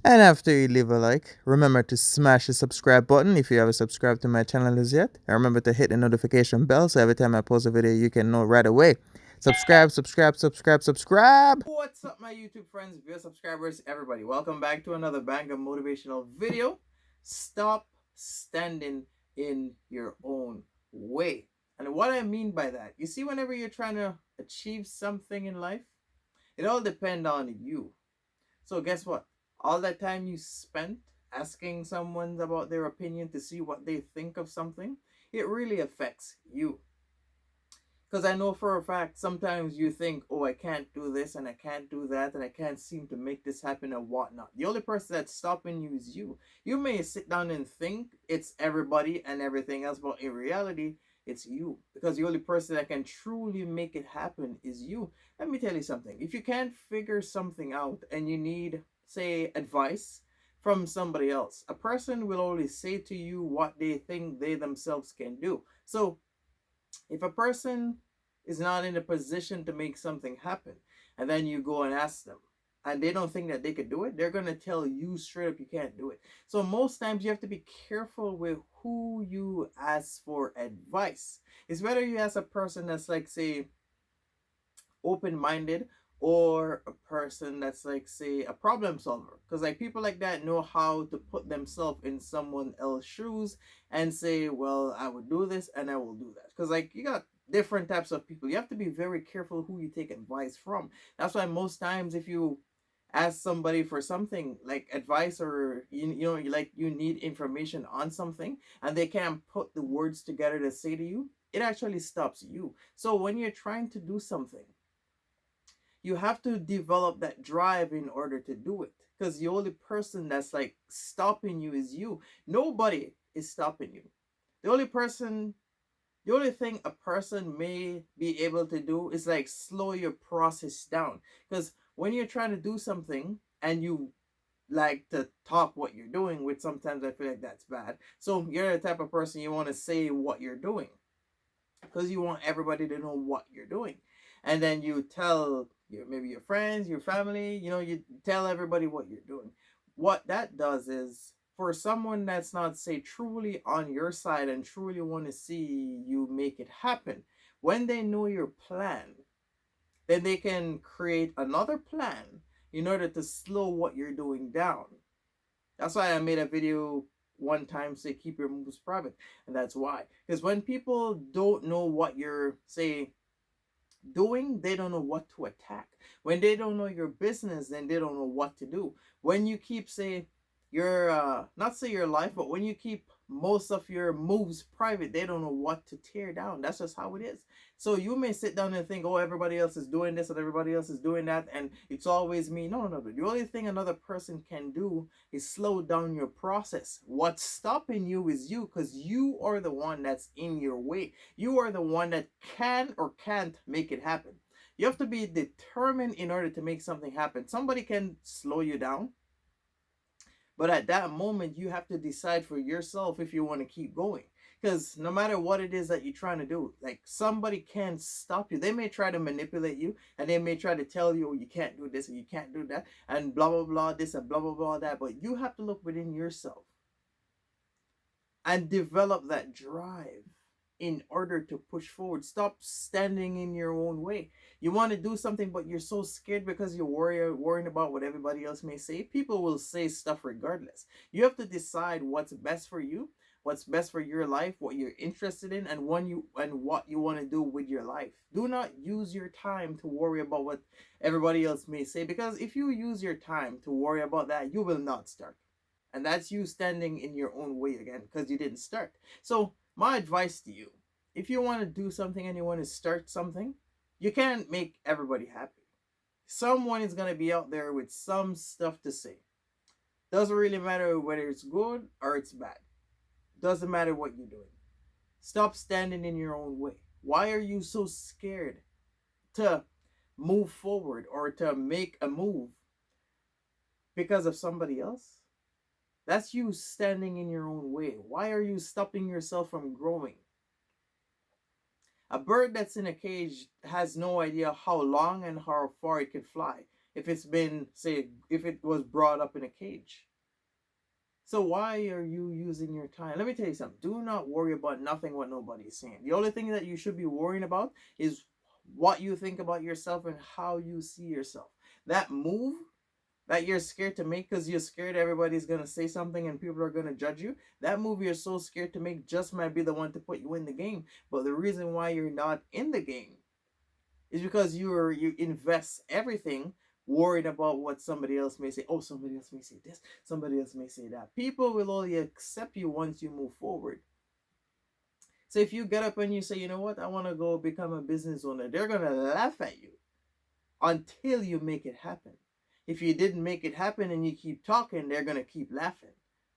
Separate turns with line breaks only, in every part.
And after you leave a like, remember to smash the subscribe button if you haven't subscribed to my channel as yet. And remember to hit the notification bell so every time I post a video, you can know right away. Subscribe, subscribe, subscribe, subscribe. What's up, my YouTube friends, viewers, subscribers, everybody? Welcome back to another banger motivational video. Stop standing in your own way. And what I mean by that, you see, whenever you're trying to achieve something in life, it all depends on you. So guess what? All that time you spent asking someone about their opinion to see what they think of something, it really affects you. Because I know for a fact, sometimes you think, oh, I can't do this and I can't do that and I can't seem to make this happen and whatnot. The only person that's stopping you is you. You may sit down and think it's everybody and everything else, but in reality, it's you. Because the only person that can truly make it happen is you. Let me tell you something. If you can't figure something out and you need, say, advice from somebody else, a person will only say to you what they think they themselves can do. So if a person is not in a position to make something happen, and then you go and ask them, and they don't think that they could do it, they're going to tell you straight up you can't do it. So most times you have to be careful with who you ask for advice. It's whether you ask a person that's like, say, open-minded, or a person that's like, say, a problem solver, because like people like that know how to put themselves in someone else's shoes and say, well, I would do this and I will do that. Because like you got different types of people. You have to be very careful who you take advice from. That's why most times if you ask somebody for something like advice, or you need information on something and they can't put the words together to say to you, it actually stops you. So when you're trying to do something, you have to develop that drive in order to do it, because the only person that's like stopping you is you. Nobody is stopping you. The only thing a person may be able to do is like slow your process down, because when you're trying to do something and you like to talk what you're doing, which sometimes I feel like that's bad, so you're the type of person you want to say what you're doing because you want everybody to know what you're doing. And then you tell maybe your friends, your family, you tell everybody what you're doing. What that does is, for someone that's not, say, truly on your side and truly want to see you make it happen, when they know your plan, then they can create another plan in order to slow what you're doing down. That's why I made a video one time say keep your moves private. And that's why. Because when people don't know what you're, say, doing, they don't know what to attack. When they don't know your business, then they don't know what to do. When you keep, say, your not say your life, but when you keep most of your moves private, they don't know what to tear down. That's just how it is. So you may sit down and think, oh, everybody else is doing this and everybody else is doing that, and it's always me. No, no, no. The only thing another person can do is slow down your process. What's stopping you is you, because you are the one that's in your way. You are the one that can or can't make it happen. You have to be determined in order to make something happen. Somebody can slow you down, but at that moment, you have to decide for yourself if you want to keep going. Because no matter what it is that you're trying to do, like, somebody can stop you. They may try to manipulate you, and they may try to tell you, oh, you can't do this and you can't do that, and blah, blah, blah, this and blah, blah, blah, that. But you have to look within yourself and develop that drive in order to push forward. Stop standing in your own way. You want to do something, but you're so scared because you're worrying about what everybody else may say. People will say stuff regardless. You have to decide what's best for you, what's best for your life, what you're interested in, and what you want to do with your life. Do not use your time to worry about what everybody else may say, because if you use your time to worry about that, you will not start. And that's you standing in your own way again because you didn't start. So, my advice to you, if you want to do something and you want to start something, you can't make everybody happy. Someone is going to be out there with some stuff to say. Doesn't really matter whether it's good or it's bad. Doesn't matter what you're doing. Stop standing in your own way. Why are you so scared to move forward or to make a move because of somebody else? That's you standing in your own way. Why are you stopping yourself from growing? A bird that's in a cage has no idea how long and how far it can fly. if it's been, say, if it was brought up in a cage. So why are you using your time? Let me tell you something. Do not worry about nothing what nobody's saying. The only thing that you should be worrying about is what you think about yourself and how you see yourself. That move that you're scared to make because you're scared everybody's gonna say something and people are gonna judge you. That move you're so scared to make just might be the one to put you in the game. But the reason why you're not in the game is because you invest everything worried about what somebody else may say. Oh, somebody else may say this, somebody else may say that. People will only accept you once you move forward. So if you get up and you say, you know what, I want to go become a business owner, they're gonna laugh at you until you make it happen. If you didn't make it happen and you keep talking, they're gonna keep laughing.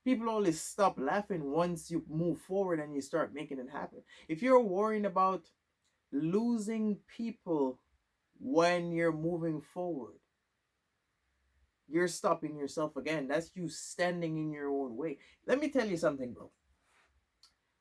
People only stop laughing once you move forward and you start making it happen. If you're worrying about losing people when you're moving forward, you're stopping yourself again. That's you standing in your own way. Let me tell you something, bro.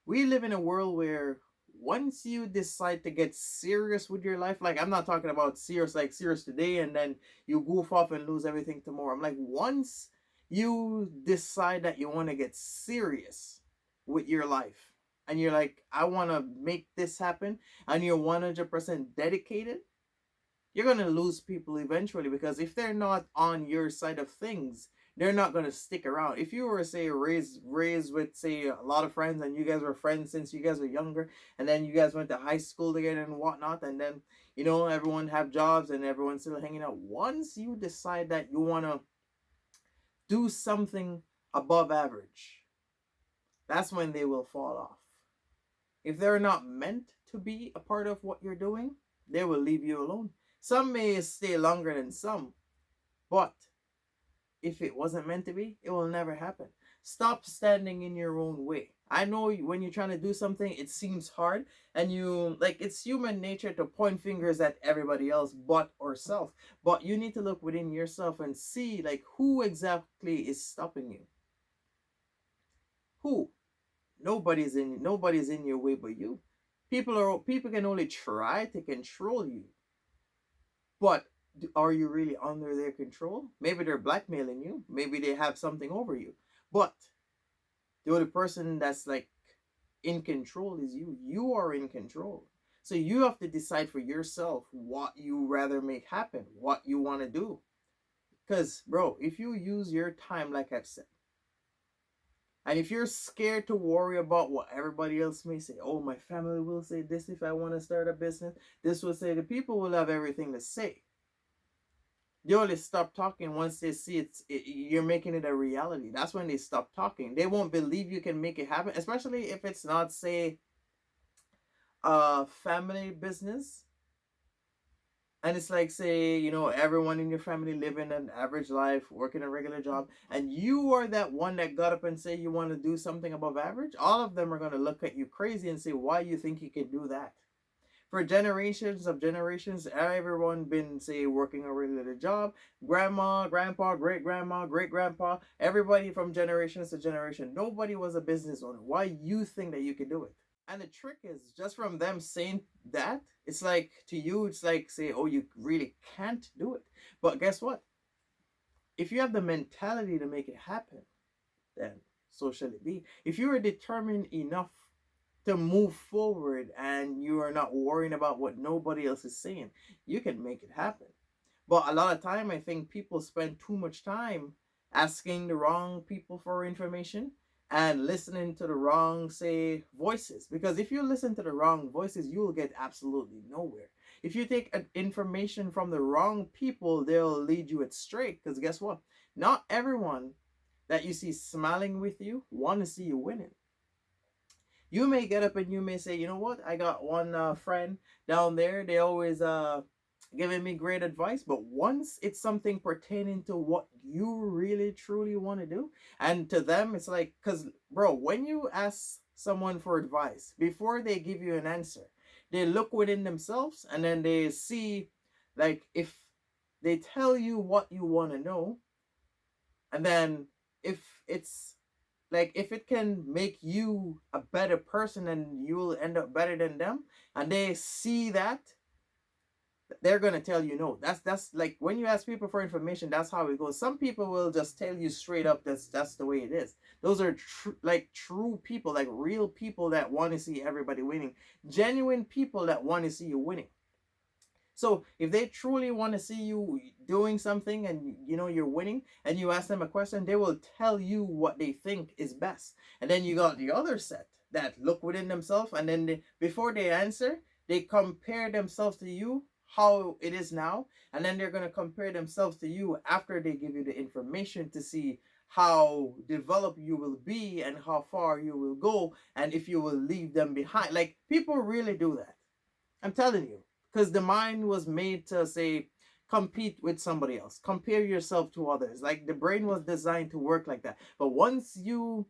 We live in a world where once you decide to get serious with your life, like I'm not talking about serious like serious today and then you goof off and lose everything tomorrow. I'm like, once you decide that you want to get serious with your life and you're like, I want to make this happen, and you're 100% dedicated, you're going to lose people eventually, because if they're not on your side of things, they're not going to stick around. If you were, say, raised with, say, a lot of friends, and you guys were friends since you guys were younger, and then you guys went to high school together and whatnot, and then, you know, everyone have jobs and everyone's still hanging out. Once you decide that you want to do something above average, that's when they will fall off. If they're not meant to be a part of what you're doing, they will leave you alone. Some may stay longer than some, but if it wasn't meant to be, it will never happen. Stop standing in your own way. I know when you're trying to do something, it seems hard, and you like, it's human nature to point fingers at everybody else but ourselves. But you need to look within yourself and see like who exactly is stopping you. Who? Nobody's in your way but you. People can only try to control you, but are you really under their control? Maybe they're blackmailing you. Maybe they have something over you. But the only person that's like in control is you. You are in control. So you have to decide for yourself what you rather make happen, what you want to do. Because, bro, if you use your time, like I've said, and if you're scared to worry about what everybody else may say, oh, my family will say this if I want to start a business, this will say, the people will have everything to say. They only stop talking once they see you're making it a reality. That's when they stop talking. They won't believe you can make it happen, especially if it's not, say, a family business. And it's like, say, you know, everyone in your family living an average life, working a regular job, and you are that one that got up and say you want to do something above average. All of them are going to look at you crazy and say, why you think you can do that? For generations of generations, everyone been, say, working a regular job. Grandma, grandpa, great grandma, great grandpa, everybody from generations to generation. Nobody was a business owner. Why you think that you can do it? And the trick is, just from them saying that, it's like, to you, it's like, say, oh, you really can't do it. But guess what? If you have the mentality to make it happen, then so shall it be. If you are determined enough to move forward and you are not worrying about what nobody else is saying, you can make it happen. But a lot of time, I think people spend too much time asking the wrong people for information and listening to the wrong, say, voices. Because if you listen to the wrong voices, you'll get absolutely nowhere. If you take information from the wrong people, they'll lead you astray. Because guess what? Not everyone that you see smiling with you want to see you winning. You may get up and you may say, you know what, I got one friend down there, they always giving me great advice. But once it's something pertaining to what you really truly want to do, and to them it's like, because bro, when you ask someone for advice, before they give you an answer, they look within themselves and then they see, like, if they tell you what you want to know, and then if it's like, if it can make you a better person and you'll end up better than them, and they see that, they're gonna tell you no. That's like when you ask people for information, that's how it goes. Some people will just tell you straight up that's the way it is. Those are like true people, like real people that want to see everybody winning, genuine people that want to see you winning. So if they truly want to see you doing something and you're winning, and you ask them a question, they will tell you what they think is best. And then you got the other set that look within themselves, and then before they answer, they compare themselves to you, how it is now, and then they're going to compare themselves to you after they give you the information to see how developed you will be and how far you will go, and if you will leave them behind. Like, people really do that. I'm telling you, because the mind was made to say, compete with somebody else, compare yourself to others. Like, the brain was designed to work like that. But once you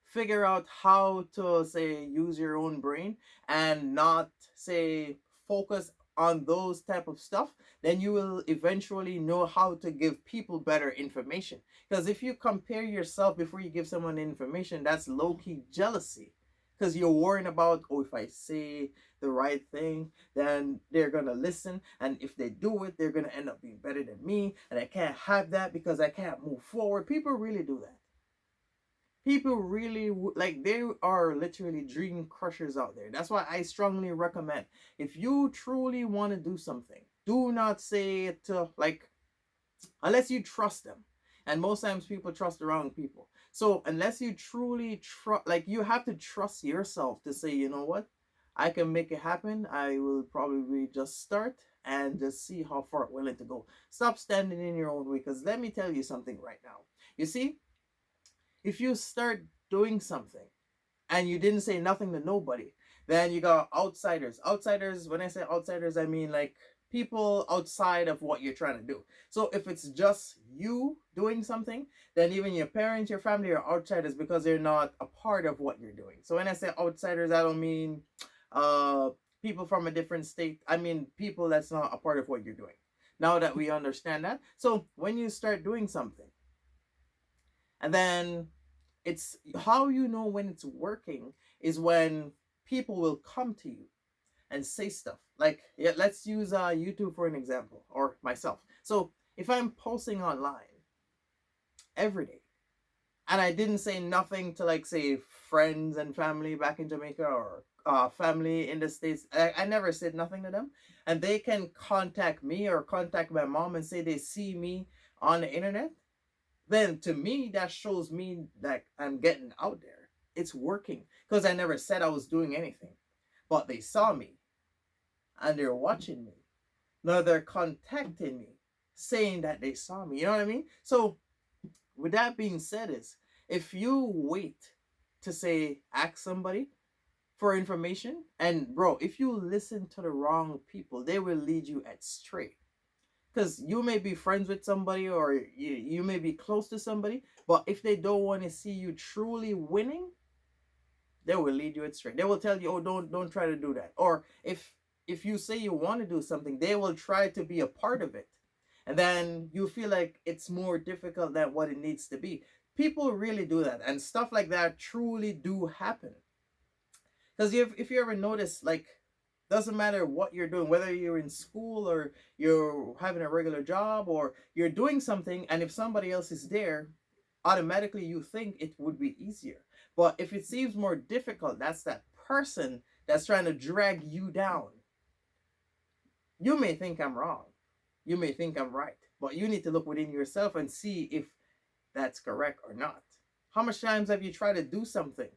figure out how to say use your own brain and not say focus on those type of stuff, then you will eventually know how to give people better information. Because if you compare yourself before you give someone information, that's low-key jealousy, because you're worrying about, oh, if I say the right thing, then they're gonna listen, and if they do it, they're gonna end up being better than me, and I can't have that because I can't move forward. People really do that. People really like, they are literally dream crushers out there. That's why I strongly recommend, if you truly want to do something, do not say it to, like, unless you trust them. And most times people trust the wrong people. So unless you truly trust, like, you have to trust yourself to say, you know what, I can make it happen. I will probably just start and just see how far I'm willing to go. Stop standing in your own way, because let me tell you something right now. You see, if you start doing something and you didn't say nothing to nobody, then you got outsiders. Outsiders, when I say outsiders, I mean like people outside of what you're trying to do. So if it's just you doing something, then even your parents, your family are outsiders because they're not a part of what you're doing. So when I say outsiders, I don't mean uh people from a different state. I mean people that's not a part of what you're doing. Now that we understand that, so when you start doing something, and then it's how you know when it's working is when people will come to you and say stuff like, yeah, let's use YouTube for an example, or myself. So if I'm posting online every day and I didn't say nothing to, like, say friends and family back in Jamaica, or family in the States, I never said nothing to them, and they can contact me or contact my mom and say they see me on the internet, then to me that shows me that I'm getting out there. It's working, because I never said I was doing anything, but they saw me and they're watching me. Now they're contacting me saying that they saw me. You know what I mean? So with that being said, is if you wait to say ask somebody for information, and bro, if you listen to the wrong people, they will lead you astray. Because you may be friends with somebody, or you may be close to somebody, but if they don't want to see you truly winning, they will lead you astray. They will tell you, oh, don't try to do that. Or if you say you want to do something, they will try to be a part of it, and then you feel like it's more difficult than what it needs to be. People really do that, and stuff like that truly do happen. Because if you ever notice, like, doesn't matter what you're doing, whether you're in school or you're having a regular job or you're doing something, and if somebody else is there, automatically you think it would be easier. But if it seems more difficult, that's that person that's trying to drag you down. You may think I'm wrong, you may think I'm right, but you need to look within yourself and see if that's correct or not. How much times have you tried to do something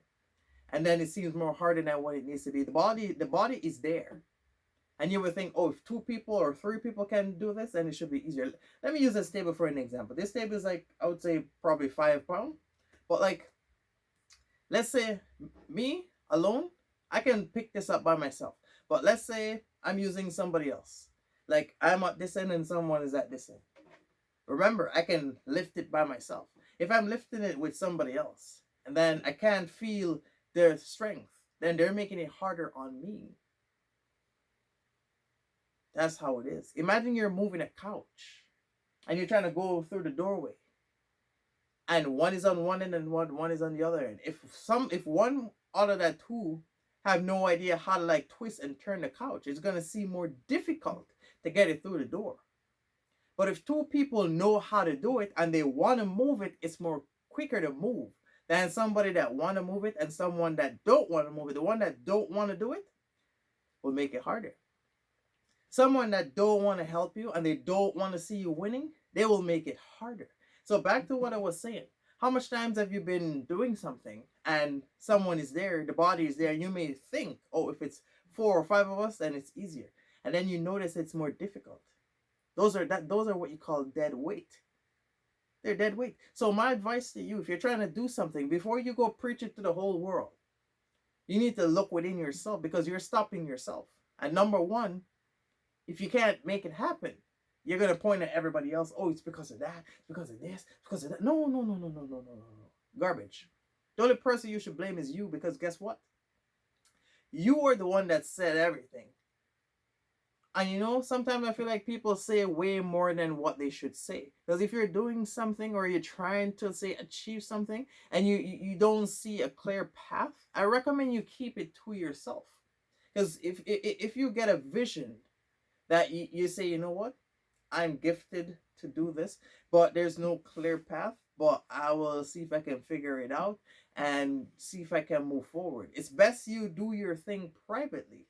and then it seems more harder than what it needs to be? The body is there, and you would think, oh, if two people or three people can do this, then it should be easier. Let me use this table for an example. This table is, like, I would say probably 5 pounds, but, like, let's say me alone, I can pick this up by myself. But let's say I'm using somebody else, like I'm at this end and someone is at this end. Remember, I can lift it by myself. If I'm lifting it with somebody else and then I can't feel their strength, then they're making it harder on me. That's how it is. Imagine you're moving a couch and you're trying to go through the doorway, and one is on one end and one is on the other end. If one out of that two have no idea how to like twist and turn the couch. It's going to seem more difficult to get it through the door. But if two people know how to do it and they want to move it, it's more quicker to move than somebody that want to move it and someone that don't want to move it. The one that don't want to do it will make it harder. Someone that don't want to help you and they don't want to see you winning, they will make it harder. So back to what I was saying. How much times have you been doing something and someone is there, the body is there, and you may think, oh, if it's 4 or 5 of us, then it's easier. And then you notice it's more difficult. Those are what you call dead weight. They're dead weight. So my advice to you, if you're trying to do something, before you go preach it to the whole world, you need to look within yourself because you're stopping yourself. And number one, if you can't make it happen, you're gonna point at everybody else. Oh, it's because of that, because of this, because of that. No, no, no, no, no, no, no, no, no. Garbage. The only person you should blame is you because guess what? You are the one that said everything. And you know, sometimes I feel like people say way more than what they should say. Because if you're doing something or you're trying to say achieve something and you don't see a clear path, I recommend you keep it to yourself. Because if you get a vision that you say, you know what, I'm gifted to do this, but there's no clear path, but I will see if I can figure it out and see if I can move forward. It's best you do your thing privately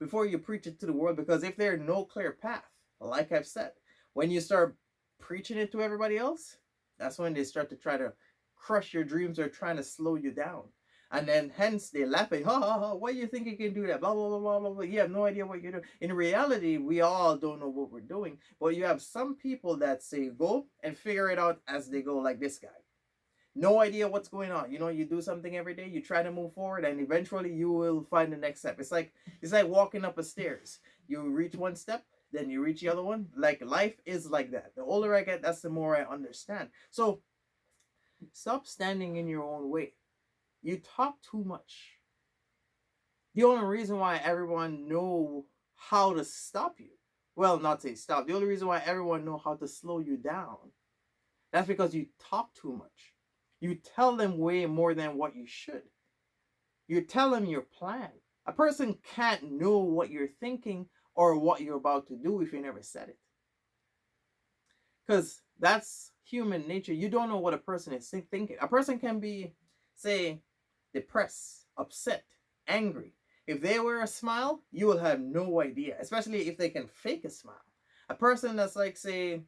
before you preach it to the world, because if there's no clear path, like I've said, when you start preaching it to everybody else, that's when they start to try to crush your dreams or trying to slow you down. And then hence they're laughing, ha ha ha, why do you think you can do that? Blah, blah, blah, blah, blah, blah. You have no idea what you're doing. In reality, we all don't know what we're doing. But you have some people that say, go and figure it out as they go, like this guy. No idea what's going on. You know, you do something every day, you try to move forward, and eventually you will find the next step. It's like walking up a stairs. You reach one step, then you reach the other one. Like life is like that. The older I get, that's the more I understand. So stop standing in your own way. You talk too much. The only reason why everyone know how to stop you, well, not say stop. The only reason why everyone know how to slow you down, that's because you talk too much. You tell them way more than what you should. You tell them your plan. A person can't know what you're thinking or what you're about to do if you never said it. Because that's human nature. You don't know what a person is thinking. A person can be, say, depressed, upset, angry. If they wear a smile, you will have no idea, especially if they can fake a smile. A person that's like, say,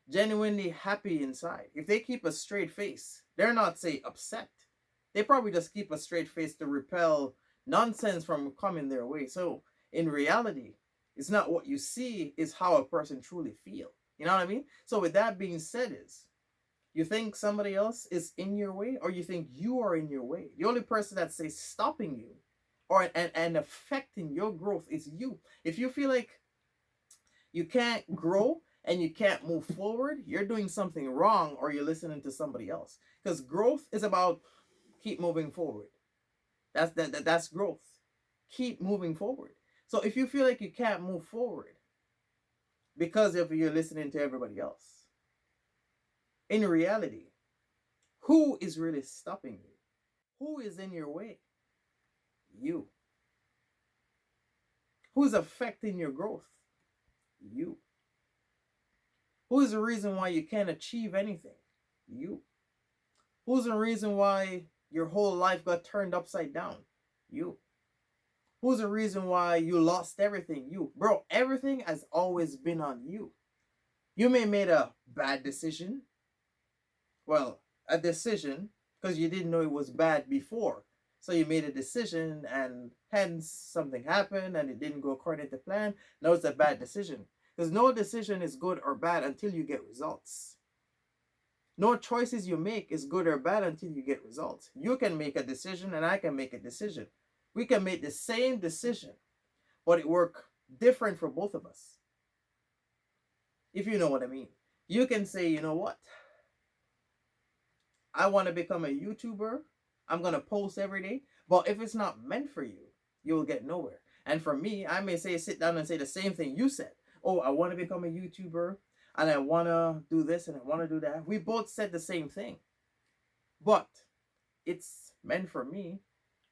genuinely happy inside, if they keep a straight face, they're not, say, upset. They probably just keep a straight face to repel nonsense from coming their way. So in reality, it's not what you see, it's how a person truly feels. You know what I mean? So with that being said, is you think somebody else is in your way, or you think you are in your way? The only person that's, say, stopping you or and affecting your growth is you. If you feel like you can't grow and you can't move forward, you're doing something wrong or you're listening to somebody else. Because growth is about keep moving forward. That's growth. Keep moving forward. So if you feel like you can't move forward because of you're listening to everybody else, in reality, who is really stopping you? Who is in your way? You. Who's affecting your growth? You. Who is the reason why you can't achieve anything? You. Who's the reason why your whole life got turned upside down? You. Who's the reason why you lost everything? You. Bro, everything has always been on you. You may have made a bad decision. Well, a decision because you didn't know it was bad before. So you made a decision and hence something happened and it didn't go according to plan. Now it's a bad decision. Because no decision is good or bad until you get results. No choices you make is good or bad until you get results. You can make a decision and I can make a decision. We can make the same decision, but it work different for both of us. If you know what I mean. You can say, you know what? I want to become a YouTuber. I'm going to post every day. But if it's not meant for you, you will get nowhere. And for me, I may say, sit down and say the same thing you said. Oh, I want to become a YouTuber and I want to do this and I want to do that. We both said the same thing. But it's meant for me.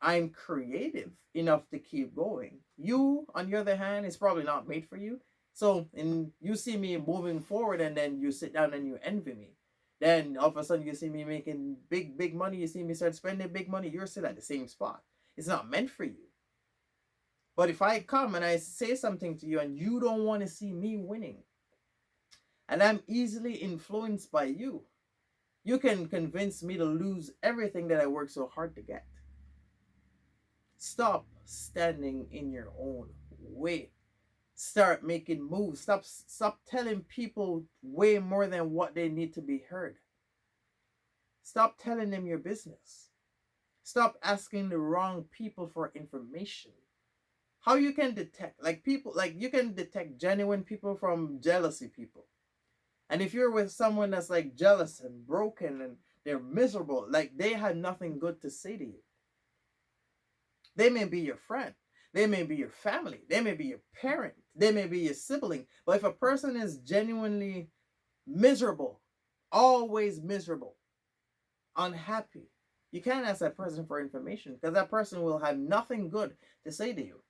I'm creative enough to keep going. You, on the other hand, is probably not made for you. So, and you see me moving forward, and then you sit down and you envy me. Then all of a sudden you see me making big, big money. You see me start spending big money. You're still at the same spot. It's not meant for you. But if I come and I say something to you and you don't want to see me winning, and I'm easily influenced by you, you can convince me to lose everything that I worked so hard to get. Stop standing in your own way. Start making moves. Stop telling people way more than what they need to be heard. Stop telling them your business. Stop asking the wrong people for information. How you can detect, like, people, like, you can detect genuine people from jealousy people. And if you're with someone that's like jealous and broken and they're miserable, like, they had nothing good to say to you. They may be your friend. They may be your family. They may be your parent. They may be your sibling. But if a person is genuinely miserable, always miserable, unhappy, you can't ask that person for information, because that person will have nothing good to say to you.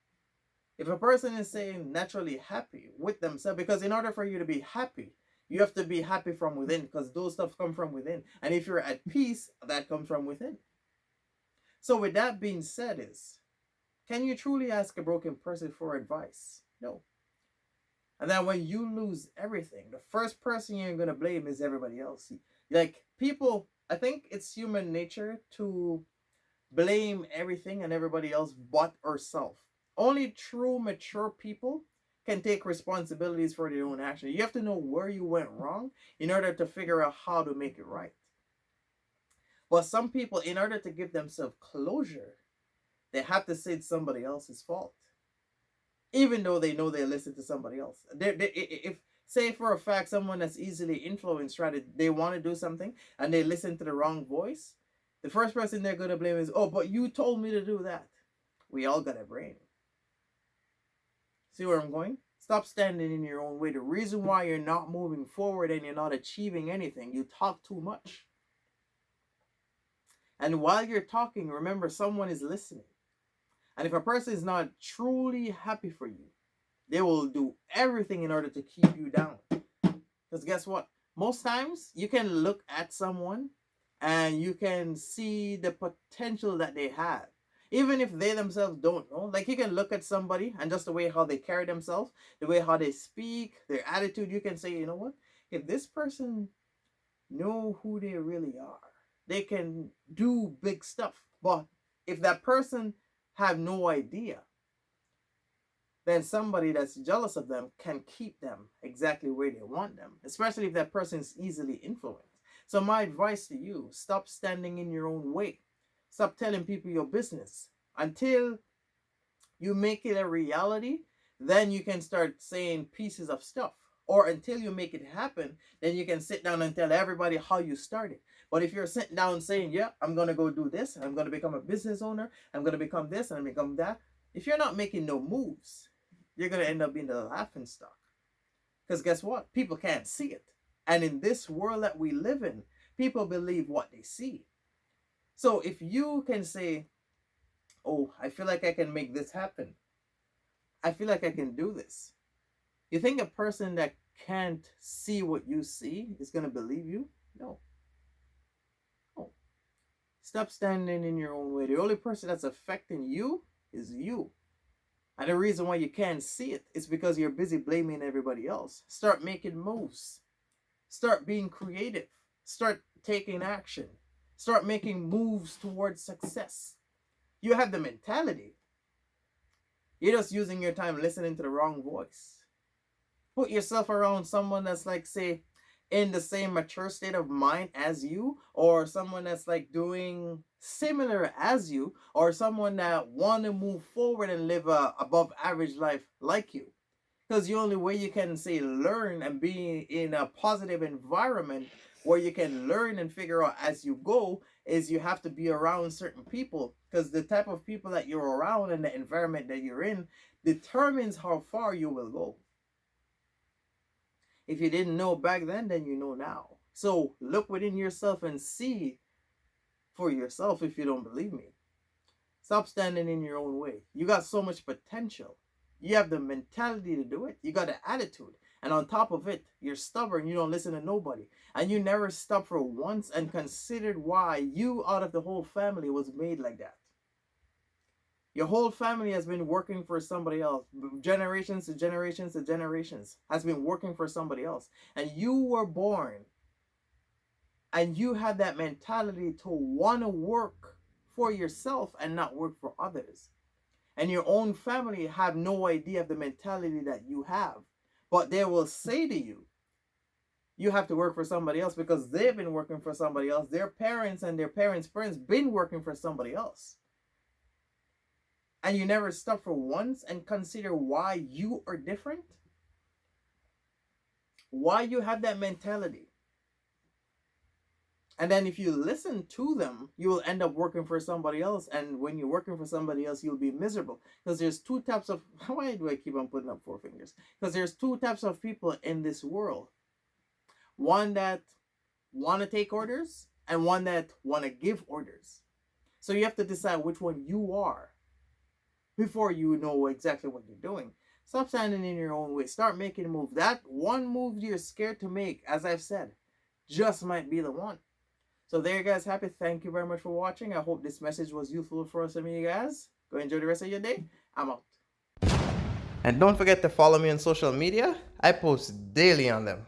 If a person is saying naturally happy with themselves, because in order for you to be happy, you have to be happy from within, because those stuff come from within. And if you're at peace, that comes from within. So with that being said, is, can you truly ask a broken person for advice? No. And then when you lose everything, the first person you're going to blame is everybody else. Like, people, I think it's human nature to blame everything and everybody else but ourselves. Only true mature people can take responsibilities for their own action. You have to know where you went wrong in order to figure out how to make it right. But some people, in order to give themselves closure, they have to say it's somebody else's fault, even though they know they listen to somebody else. If, say for a fact, someone that's easily influenced, they want to do something and they listen to the wrong voice, the first person they're going to blame is, oh, but you told me to do that. We all got a brain. See where I'm going? Stop standing in your own way. The reason why you're not moving forward and you're not achieving anything, you talk too much. And while you're talking, remember, someone is listening. And if a person is not truly happy for you, they will do everything in order to keep you down. Because guess what? Most times you can look at someone and you can see the potential that they have. Even if they themselves don't know. Like, you can look at somebody and just the way how they carry themselves, the way how they speak, their attitude, you can say, you know what? If this person know who they really are, they can do big stuff. But if that person have no idea, then somebody that's jealous of them can keep them exactly where they want them, especially if that person is easily influenced. So my advice to you, stop standing in your own way. Stop telling people your business. Until you make it a reality, then you can start saying pieces of stuff. Or until you make it happen, then you can sit down and tell everybody how you started. But if you're sitting down saying, yeah, I'm going to go do this, I'm going to become a business owner, I'm going to become this, and I become that. If you're not making no moves, you're going to end up being the laughing stock. Because guess what? People can't see it. And in this world that we live in, people believe what they see. So if you can say, oh, I feel like I can make this happen, I feel like I can do this, you think a person that can't see what you see is going to believe you? No. No. Stop standing in your own way. The only person that's affecting you is you. And the reason why you can't see it is because you're busy blaming everybody else. Start making moves. Start being creative. Start taking action. Start making moves towards success. You have the mentality. You're just using your time listening to the wrong voice. Put yourself around someone that's, like, say, in the same mature state of mind as you, or someone that's like doing similar as you, or someone that want to move forward and live a above average life like you. Because the only way you can, say, learn and be in a positive environment where you can learn and figure out as you go is you have to be around certain people. Because the type of people that you're around and the environment that you're in determines how far you will go. If you didn't know back then you know now. So look within yourself and see for yourself if you don't believe me. Stop standing in your own way. You got so much potential. You have the mentality to do it. You got the attitude. And on top of it, you're stubborn. You don't listen to nobody. And you never stop for once and considered why you out of the whole family was made like that. Your whole family has been working for somebody else. Generations to generations to generations has been working for somebody else. And you were born and you had that mentality to want to work for yourself and not work for others. And your own family have no idea of the mentality that you have. But they will say to you, you have to work for somebody else because they've been working for somebody else. Their parents and their parents' parents been working for somebody else. And you never stop for once and consider why you are different. Why you have that mentality. And then if you listen to them, you will end up working for somebody else. And when you're working for somebody else, you'll be miserable. Because there's two types of... Why do I keep on putting up four fingers? Because there's two types of people in this world. One that want to take orders and one that want to give orders. So you have to decide which one you are before you know exactly what you're doing. Stop standing in your own way. Start making a move. That one move you're scared to make, as I've said, just might be the one. So there you guys have it. Thank you very much for watching. I hope this message was useful for some of you guys. Go enjoy the rest of your day. I'm out. And don't forget to follow me on social media. I post daily on them.